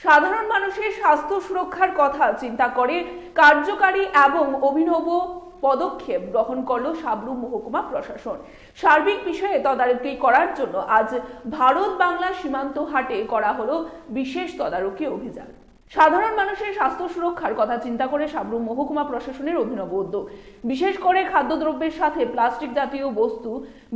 সাধারণ মানুষের স্বাস্থ্য সুরক্ষার কথা চিন্তা করে কার্যকারী এবং অভিনব পদক্ষেপ গ্রহণ করল সাবরু মহকুমা প্রশাসন। সার্বিক বিষয়ে তদারকি করার জন্য আজ ভারত বাংলা সীমান্ত হাটে করা হলো বিশেষ তদারকি অভিযান। সাধারণ মানুষের স্বাস্থ্য সুরক্ষার কথা চিন্তা করে সাবরু মহকুমা প্রশাসনের অভিনব উদ্যোগ। বিশেষ করে খাদ্যদ্রব্যের সাথে প্লাস্টিক জাতীয় বস্তু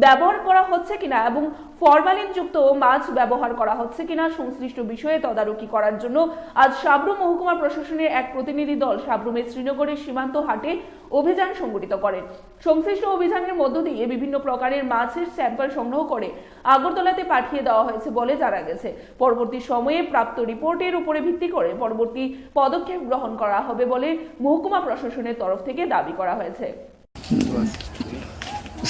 ব্যবহার করা হচ্ছে কিনা এবং ফরমালিন যুক্ত মাছ ব্যবহার করা হচ্ছে কিনা সংশ্লিষ্ট বিষয়ে তদারকি করার জন্য আজ সাবরু মহকুমা প্রশাসনের এক প্রতিনিধি দল সাবরুমের শ্রীনগরের সীমান্ত হাটে অভিযান সংগঠিত করেন। সংশ্লিষ্ট অভিযানের মধ্য দিয়ে বিভিন্ন প্রকারের মাছের স্যাম্পল সংগ্রহ করে আগরতলাতে পাঠিয়ে দেওয়া হয়েছে বলে জানা গেছে। পরবর্তী সময়ে প্রাপ্ত রিপোর্টের উপরে ভিত্তি করে পরবর্তী পদক্ষেপ গ্রহণ করা হবে বলে মহকুমা প্রশাসনের তরফ থেকে দাবি করা হয়েছে।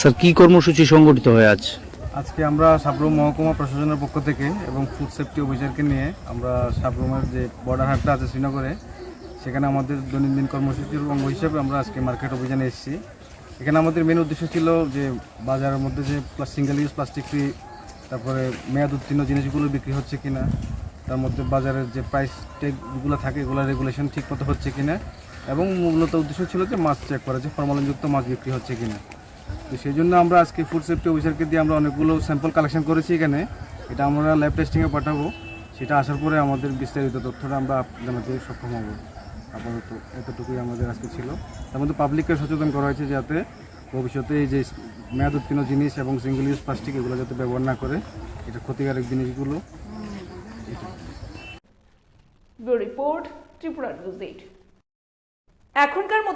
স্যার, কি কর্মসূচি সংগঠিত হয়ে আছে? আজকে আমরা সাবরুম মহকুমা প্রশাসনের পক্ষ থেকে এবং ফুড সেফটি অফিসারকে নিয়ে আমরা সাবরুমের যে বর্ডার হাটটা আছে শ্রীনগরে, সেখানে আমাদের দৈনন্দিন কর্মসূচির অঙ্গ হিসেবে আমরা আজকে মার্কেট অভিযানে এসেছি। এখানে আমাদের মেন উদ্দেশ্য ছিল যে বাজারের মধ্যে যে সিঙ্গেল ইউজ প্লাস্টিক ফ্রি, তারপরে মেয়াদ উত্তীর্ণ জিনিসগুলো বিক্রি হচ্ছে কিনা, তার মধ্যে বাজারের যে প্রাইস ট্যাগগুলো থাকে এগুলো রেগুলেশন ঠিকমতো হচ্ছে কিনা, এবং মূলত উদ্দেশ্য ছিল যে মাছ চেক করা, যে ফরমালিনযুক্ত মাছ বিক্রি হচ্ছে কিনা। তো সেই জন্য আমরা আজকে ফুড সেফটি অফিসারকে দিয়ে আমরা অনেকগুলো স্যাম্পল কালেকশন করেছি এখানে। এটা আমরা ল্যাব টেস্টিংয়ে পাঠাবো। সেটা আসার পরে আমাদের বিস্তারিত তথ্যটা আমরা জানাতে সক্ষম হব। আপাতত এতটুকুই আমাদের আজকে ছিল। তার মধ্যে পাবলিককে সচেতন করা হয়েছে যাতে ভবিষ্যতে এই যে মেয়াদ উত্তীর্ণ জিনিস এবং সিঙ্গেল ইউজ প্লাস্টিক এগুলো যাতে ব্যবহার না করে, এটা ক্ষতিকারক জিনিসগুলো। Report Tripura news 8। এখনকার